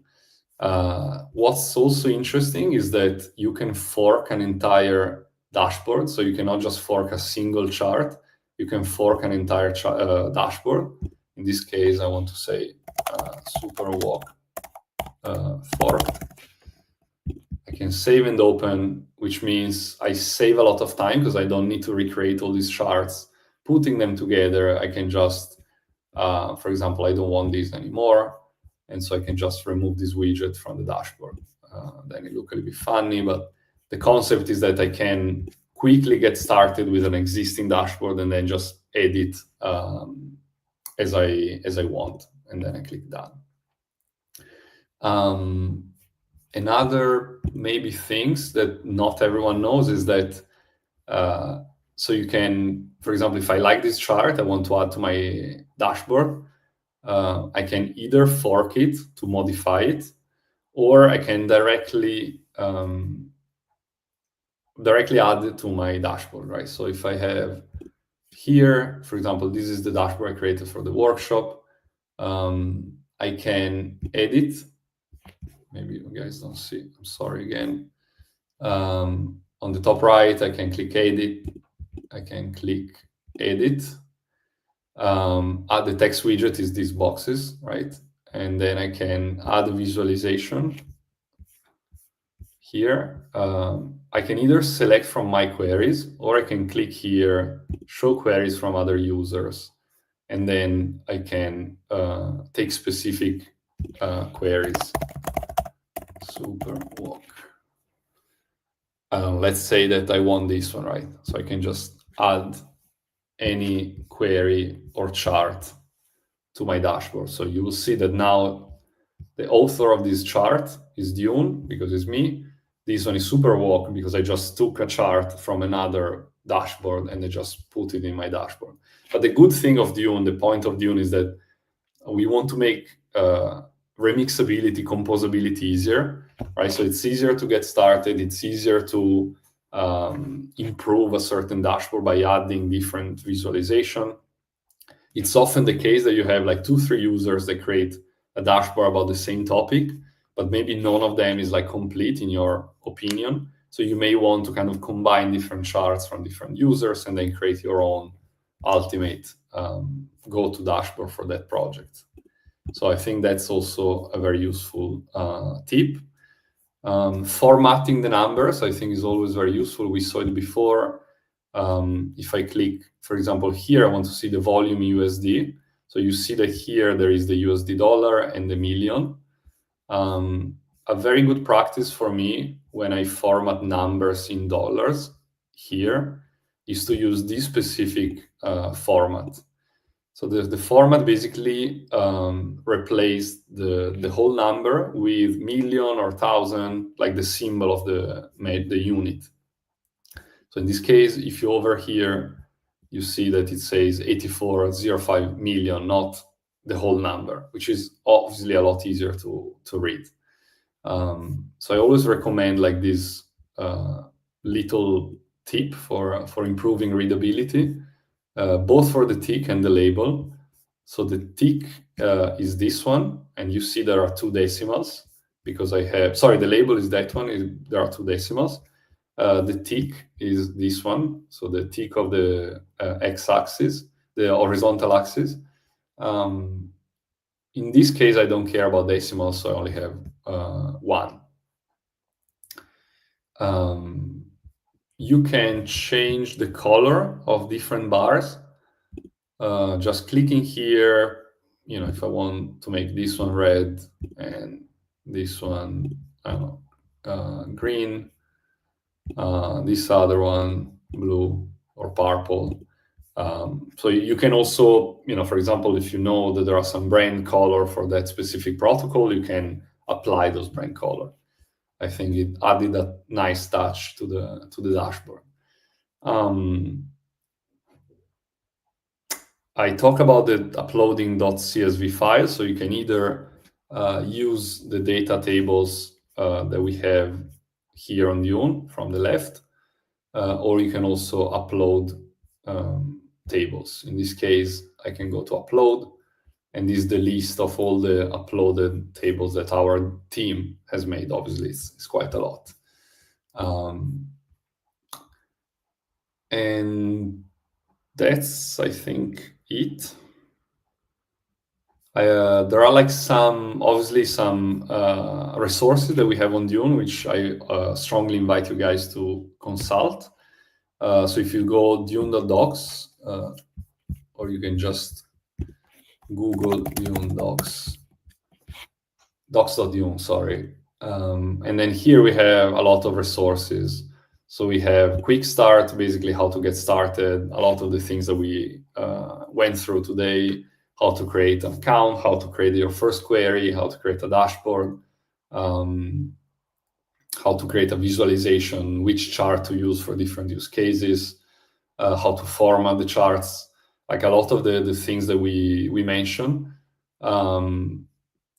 What's also interesting is that you can fork an entire dashboard. So you cannot just fork a single chart. You can fork an entire dashboard. In this case, I want to say Superwalk forked. I can save and open, which means I save a lot of time because I don't need to recreate all these charts, putting them together. I can just, for example, I don't want these anymore. And so I can just remove this widget from the dashboard. Then it looks a little bit funny, but the concept is that I can quickly get started with an existing dashboard and then just edit as I want. And then I click done. Another maybe things that not everyone knows is that so you can, for example, if I like this chart, I want to add to my dashboard, I can either fork it to modify it, or I can directly add it to my dashboard, right? So if I have here, for example, this is the dashboard I created for the workshop, I can edit. Maybe you guys don't see, I'm sorry again. On the top right, I can click edit. I can click edit. Add the text widget is these boxes, right? And then I can add a visualization here, I can either select from my queries, or I can click here, show queries from other users. And then I can take specific queries. Super walk. Let's say that I want this one, right? So I can just add any query or chart to my dashboard. So you will see that now the author of this chart is Dune, because it's me. This one is Superwalk, because I just took a chart from another dashboard and I just put it in my dashboard. But the good thing of Dune, the point of Dune, is that we want to make remixability, composability easier, right? So it's easier to get started. It's easier to improve a certain dashboard by adding different visualization. It's often the case that you have like 2-3 users that create a dashboard about the same topic, but maybe none of them is like complete in your opinion. So you may want to kind of combine different charts from different users and then create your own ultimate go-to dashboard for that project. So I think that's also a very useful tip. Formatting the numbers, I think, is always very useful. We saw it before. If I click, for example, here, I want to see the volume USD. So you see that here there is the USD dollar and the million. A very good practice for me when I format numbers in dollars here is to use this specific format. So the format basically replaced the whole number with million or thousand, like the symbol of the unit. So in this case, if you over here, you see that it says 84.05 million, not the whole number, which is obviously a lot easier to read. So I always recommend like this little tip for improving readability, both for the tick and the label. So the tick is this one, and you see there are 2 decimals because I have, sorry, the label is that one, there are 2 decimals. The tick is this one, so the tick of the x-axis, the horizontal axis. In this case, I don't care about decimals, so I only have 1. You can change the color of different bars. Just clicking here, if I want to make this one red and this one, I don't know, green, this other one blue or purple. So you can also, for example, if you know that there are some brand color for that specific protocol, you can apply those brand color. I think it added a nice touch to the dashboard. I talk about the uploading .csv file, so you can either use the data tables that we have here on Dune from the left, or you can also upload tables. In this case, I can go to upload, and this is the list of all the uploaded tables that our team has made. Obviously, it's quite a lot. And that's, I think, it. There are like some resources that we have on Dune, which I strongly invite you guys to consult. So if you go dune.docs, or you can just Google Dune docs, docs.dune, sorry. And then here we have a lot of resources. So we have quick start, basically how to get started, a lot of the things that we went through today, how to create an account, how to create your first query, how to create a dashboard, how to create a visualization, which chart to use for different use cases, how to format the charts, like a lot of the things that we mentioned.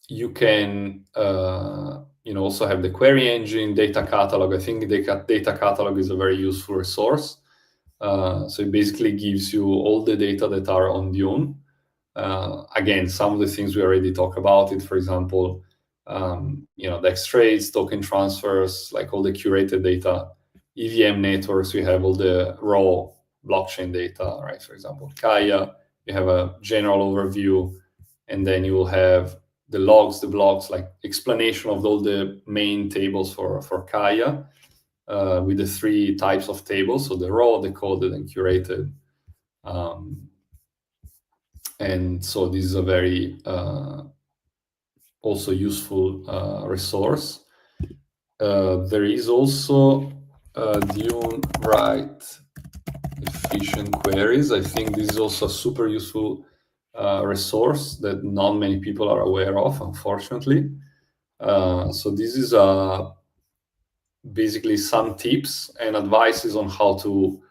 You can also have the query engine, data catalog. I think the data catalog is a very useful resource. So it basically gives you all the data that are on Dune. Again, some of the things we already talked about it. For example, dex.trades, token transfers, like all the curated data, EVM networks. We have all the raw blockchain data, right? For example, Kaia. You have a general overview, and then you will have the logs, the blocks, like explanation of all the main tables for Kaia, with the 3 types of tables, so the raw, decoded, and curated. And so this is a very also useful resource. There is also Dune write efficient queries. I think this is also a super useful resource that not many people are aware of, unfortunately. So this is basically some tips and advices on how to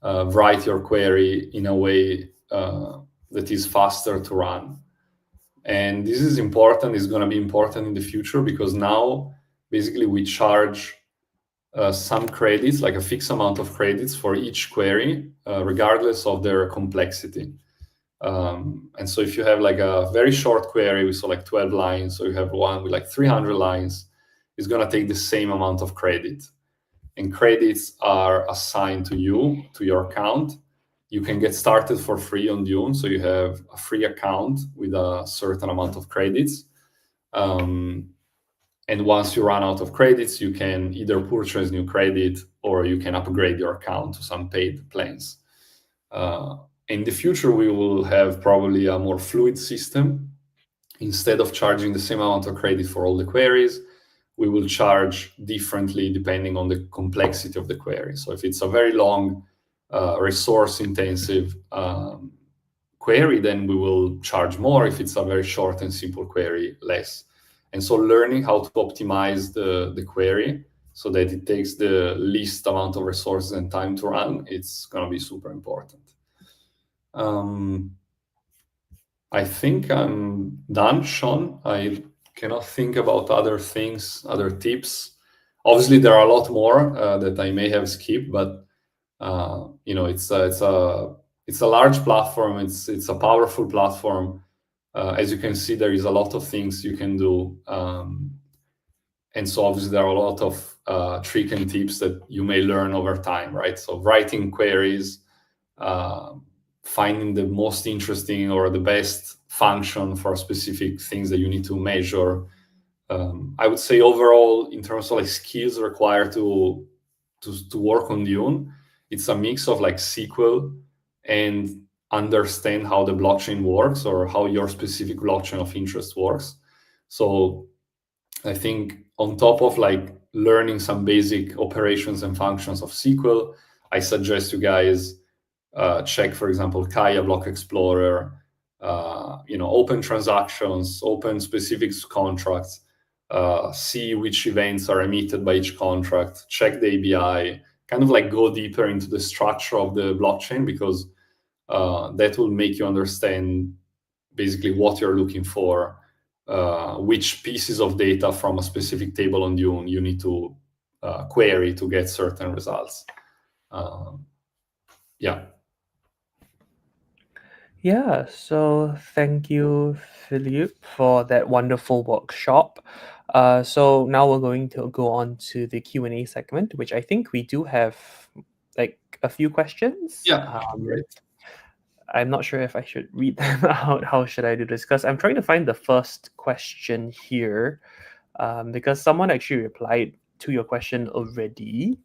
write your query in a way that is faster to run. And this is important, is going to be important in the future, because now basically we charge some credits, like a fixed amount of credits for each query, regardless of their complexity. And so if you have like a very short query with like 12 lines, or you have one with like 300 lines, it's going to take the same amount of credit. And credits are assigned to you, to your account. You can get started for free on Dune, so you have a free account with a certain amount of credits. And once you run out of credits, you can either purchase new credit or you can upgrade your account to some paid plans. In the future, we will have probably a more fluid system. Instead of charging the same amount of credit for all the queries, we will charge differently depending on the complexity of the query. So if it's a very long, resource-intensive query, then we will charge more. If it's a very short and simple query, less. And so learning how to optimize the query so that it takes the least amount of resources and time to run, it's going to be super important. I think I'm done, Sean. I cannot think about other things, other tips. Obviously, there are a lot more that I may have skipped, but it's a large platform. It's a powerful platform. As you can see, there is a lot of things you can do, and so obviously there are a lot of tricks and tips that you may learn over time, right? So writing queries, finding the most interesting or the best function for specific things that you need to measure. I would say overall, in terms of like skills required to work on Dune, it's a mix of like SQL and understand how the blockchain works or how your specific blockchain of interest works. So I think on top of like learning some basic operations and functions of SQL, I suggest you guys check, for example, Kaia Block Explorer, open transactions, open specific contracts, see which events are emitted by each contract, check the ABI, kind of like go deeper into the structure of the blockchain, because that will make you understand basically what you're looking for, which pieces of data from a specific table on Dune you need to query to get certain results. Yeah. Yeah, so thank you, Philippe, for that wonderful workshop. So now we're going to go on to the Q&A segment, which I think we do have like a few questions. Yeah, great. I'm not sure if I should read them out. How should I do this? Because I'm trying to find the first question here, because someone actually replied to your question already.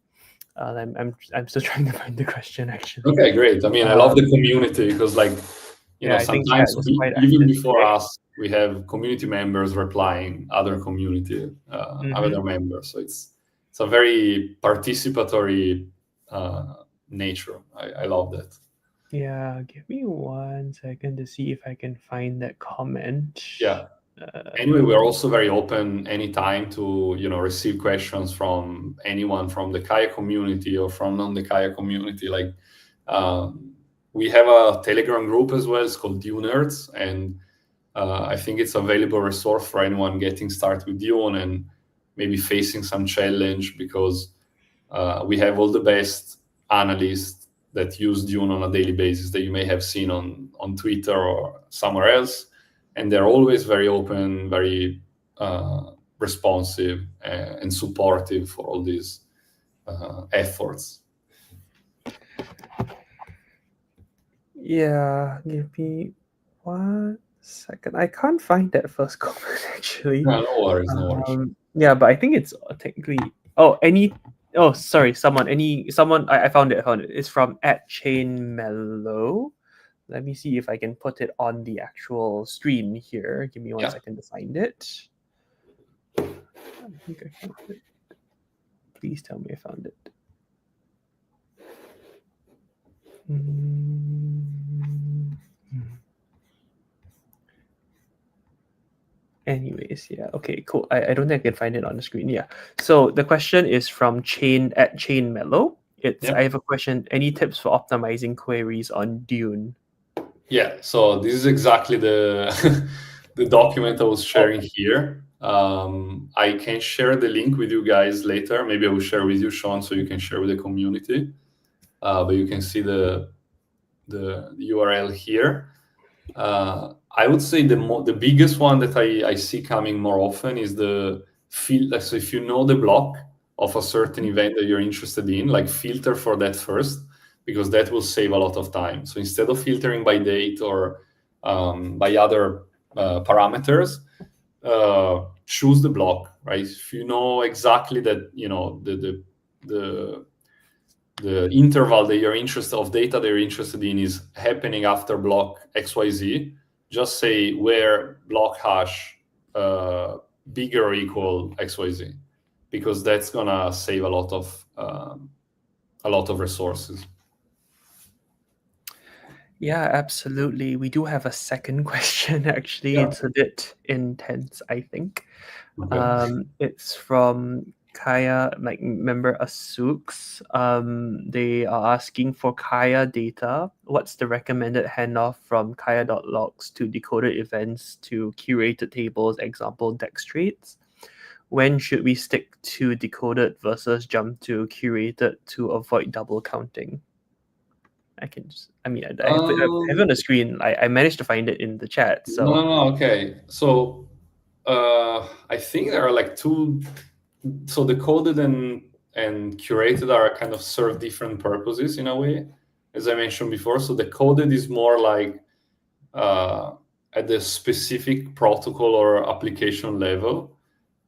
I'm still trying to find the question actually. Okay, great. I mean, I love the community because, like, I think sometimes chat was quite even active before today. us, we have community members replying other community, other members. So it's a very participatory nature. I love that. Yeah, give me 1 second to see if I can find that comment. Yeah. Anyway, we're also very open anytime to receive questions from anyone from the Kaia community or from non the Kaia community. Like, we have a Telegram group as well. It's called Dune Nerds, and I think it's a valuable resource for anyone getting started with Dune and maybe facing some challenge, because we have all the best analysts that use Dune on a daily basis that you may have seen on Twitter or somewhere else. And they're always very open, very responsive, and supportive for all these efforts. Yeah, give me 1 second. I can't find that first comment actually. No, no worries, no worries. Yeah, but I think it's technically. Oh, any. Oh, sorry. Someone. I found it. I found it. It's from @chainmellow. Let me see if I can put it on the actual screen here. Give me one second to find it. I think I found it. Please tell me I found it. Anyways, yeah, okay, cool. I don't think I can find it on the screen. Yeah. So the question is from @chainmellow. I have a question. Any tips for optimizing queries on Dune? Yeah, so this is exactly the the document I was sharing here. I can share the link with you guys later. Maybe I will share with you, Sean, so you can share with the community. But you can see the URL here. I would say the biggest one that I see coming more often is the filter. So if you know the block of a certain event that you're interested in, like filter for that first, because that will save a lot of time. So instead of filtering by date or by other parameters, choose the block, right? If you know exactly that, the interval that you're interested of data that you're interested in is happening after block XYZ, just say where block hash bigger or equal XYZ, because that's gonna save a lot of resources. Yeah, absolutely. We do have a second question actually. Yeah. It's a bit intense, I think. Okay. It's from Kaia, like member Asux. They are asking for Kaia data. What's the recommended handoff from Kaia.logs to decoded events to curated tables, example dex.trades? When should we stick to decoded versus jump to curated to avoid double counting? I have it on the screen. I managed to find it in the chat. So No, okay. So I think there are like two. So decoded and curated are kind of serve different purposes in a way, as I mentioned before. So decoded is more like at the specific protocol or application level.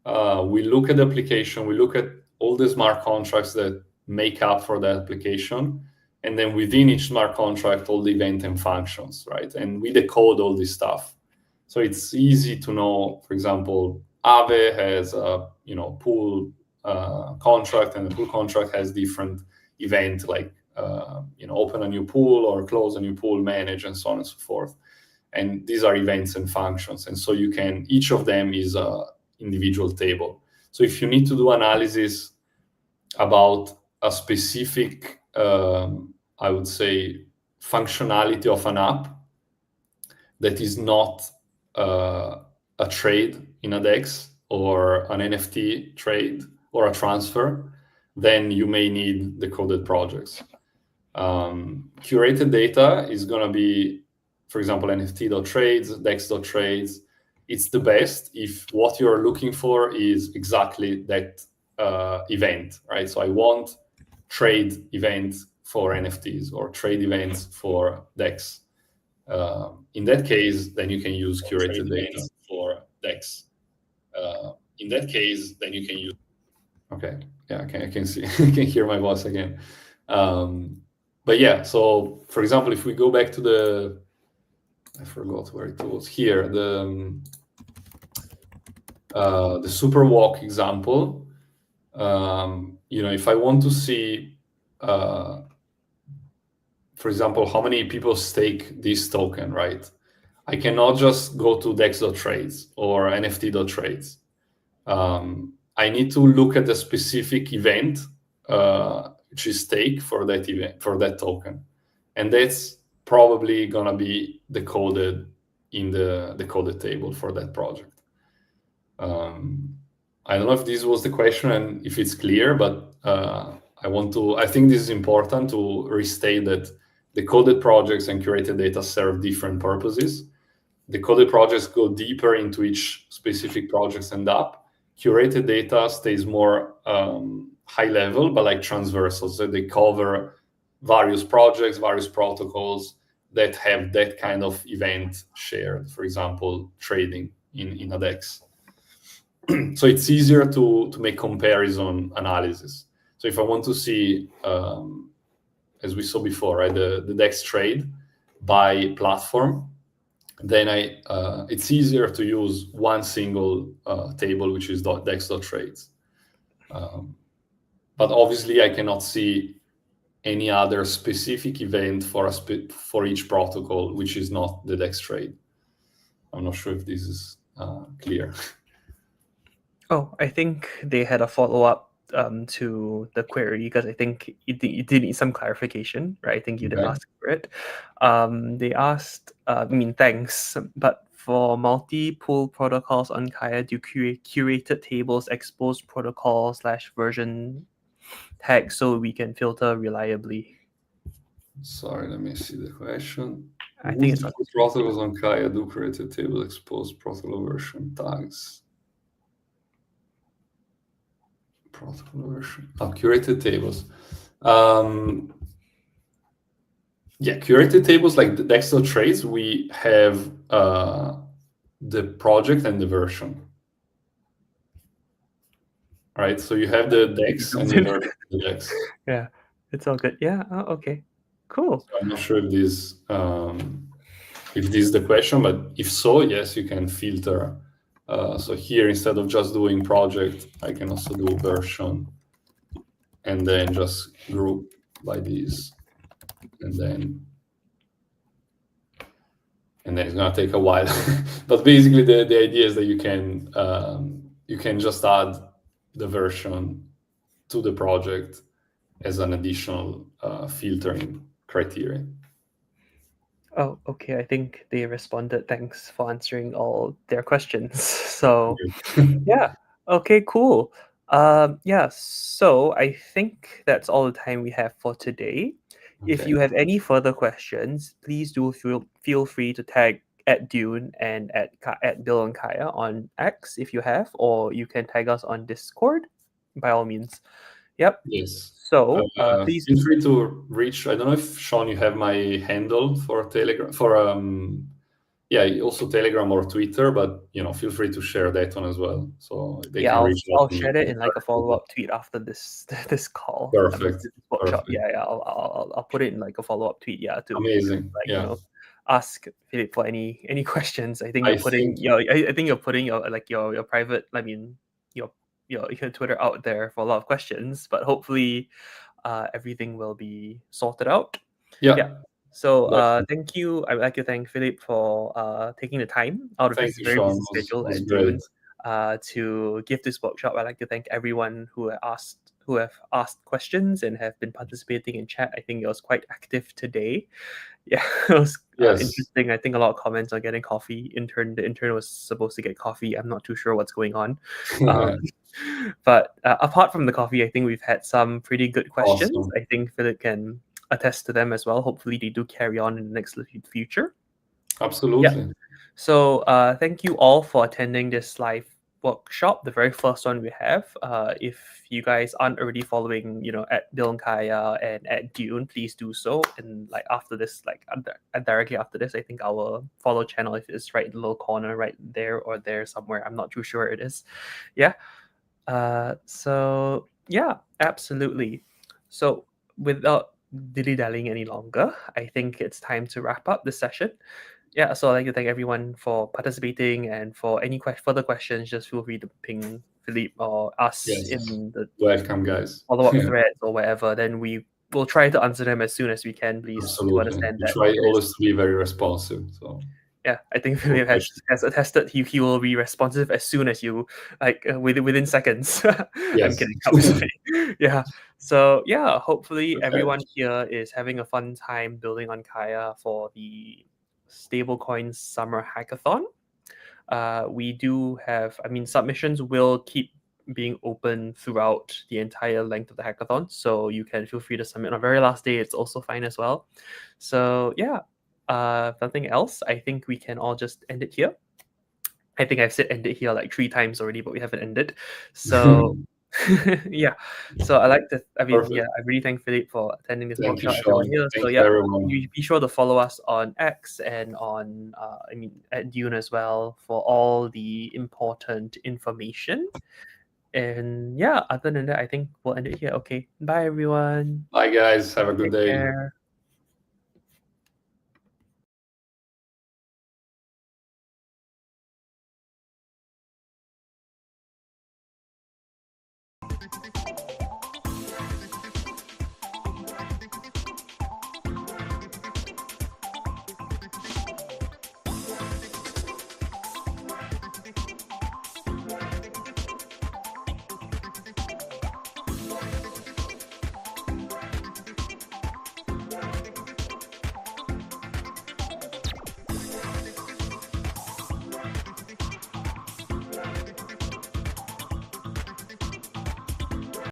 We look at the application, we look at all the smart contracts that make up for that application, and then within each smart contract, all the event and functions, right? And we decode all this stuff. So it's easy to know, for example, Aave has a pool contract, and the pool contract has different event like open a new pool or close a new pool, manage, and so on and so forth. And these are events and functions, and so each of them is a individual table. So if you need to do analysis about a specific, I would say, functionality of an app that is not a trade in a DEX or an NFT trade or a transfer, then you may need decoded projects. Curated data is going to be, for example, nft.trades, dex.trades. It's the best if what you're looking for is exactly that event, right? So I want trade events for NFTs or trade events for DEX. In that case, then you can use curated data for DEX. In that case, then you can use. Okay, yeah, I can see, I can hear my voice again. But yeah, so for example, if we go back to I forgot where it was here, the super walk example. If I want to see, for example, how many people stake this token, right? I cannot just go to dex.trades or nft.trades. I need to look at the specific event, which is stake for that event, for that token. And that's probably gonna be decoded in the decoded table for that project. I don't know if this was the question and if it's clear, but I think this is important to restate that decoded projects and curated data serve different purposes. Decoded projects go deeper into each specific project and app. Curated data stays more high level, but like transversal. So they cover various projects, various protocols, that have that kind of event shared, for example, trading in a DEX. So it's easier to make comparison analysis. So if I want to see, as we saw before, right, the DEX trade by platform, then it's easier to use one single table, which is dex.trades. But obviously, I cannot see any other specific event for each protocol, which is not the DEX trade. I'm not sure if this is clear. Oh, I think they had a follow-up to the query because I think you did need some clarification, right? I think you did Okay. ask for it. They asked, thanks, but for multi-pool protocols on Kaia, do curated tables expose protocol / version tags so we can filter reliably? Sorry, let me see the question. I think it's Multiple protocols on Kaia do created table expose protocol version tags. Protocol version. Oh, curated tables. Yeah, curated tables like the dex.trades, we have the project and the version. Right? So you have the dex and the version of the dex. Yeah, it's all good. Yeah, okay. Cool. So I'm not sure if this is the question, but if so, yes, you can filter. So here, instead of just doing project, I can also do version, and then just group by these, and then it's gonna take a while. But basically, the idea is that you can just add the version to the project as an additional filtering criteria. Oh, okay. I think they responded. Thanks for answering all their questions. So, yeah. Okay, cool. Yeah, so I think that's all the time we have for today. If Okay. you have any further questions, please do feel free to tag at Dune and at Bill and Kaia on X if you have, or you can tag us on Discord by all means. Yep. Yes. So please Feel free to reach. I don't know if Sean, you have my handle for Telegram also Telegram or Twitter, but feel free to share that one as well, so they can reach out I'll to me. share it in like a follow-up tweet after this this call. Perfect. This workshop. Perfect. Yeah, I'll put it in like a follow-up tweet. Yeah, to Amazing. like Yeah. Ask Philip for any questions. I think I you're putting think- I think you're putting your private, your Twitter out there for a lot of questions, but hopefully everything will be sorted out. Yeah. So Definitely. thank you. I would like to thank Philip for taking the time out of Thank his you, very Sean. busy schedule Was at great. Dune to give this workshop. I'd like to thank everyone who have asked questions and have been participating in chat. I think it was quite active today. Yeah, it was Yes. interesting. I think a lot of comments on getting coffee. The intern was supposed to get coffee. I'm not too sure what's going on. But apart from the coffee, I think we've had some pretty good questions. Awesome. I think Philip can attest to them as well. Hopefully they do carry on in the next future. Absolutely. So thank you all for attending this live workshop, the very first one we have. If you guys aren't already following, at Dylan Kaya and at Dune, please do so. And like after this, directly after this, I think our follow channel is right in the little corner, right there or there somewhere. I'm not too sure where it is. Yeah. So yeah, absolutely. So without dilly-dallying any longer, I think it's time to wrap up this session. Yeah, so I'd like to thank everyone for participating, and for any further questions, just feel free to ping Philippe or us in the Welcome, guys. follow-up threads or wherever. Then we will try to answer them as soon as we can, please. Absolutely. To understand We that try always to be very responsive. So yeah, I think Philip has attested he will be responsive as soon as you within seconds. I'm kidding. Obviously. Yeah. So yeah, hopefully everyone here is having a fun time building on Kaia for the stablecoin summer hackathon. We do have, submissions will keep being open throughout the entire length of the hackathon, so you can feel free to submit on the very last day. It's also fine as well. So yeah, nothing else. I think we can all just end it here. I think I've said end it here like 3 times already, but we haven't ended. So Yeah. So I like to, Perfect. I really thank Philip for attending this Thank you, workshop, everyone Sean. here. So Thank you, yeah, everyone. you be sure to follow us on X and on, at Dune as well for all the important information. And yeah, other than that, I think we'll end it here. Okay. Bye, everyone. Bye, guys. Have a good Take day. care.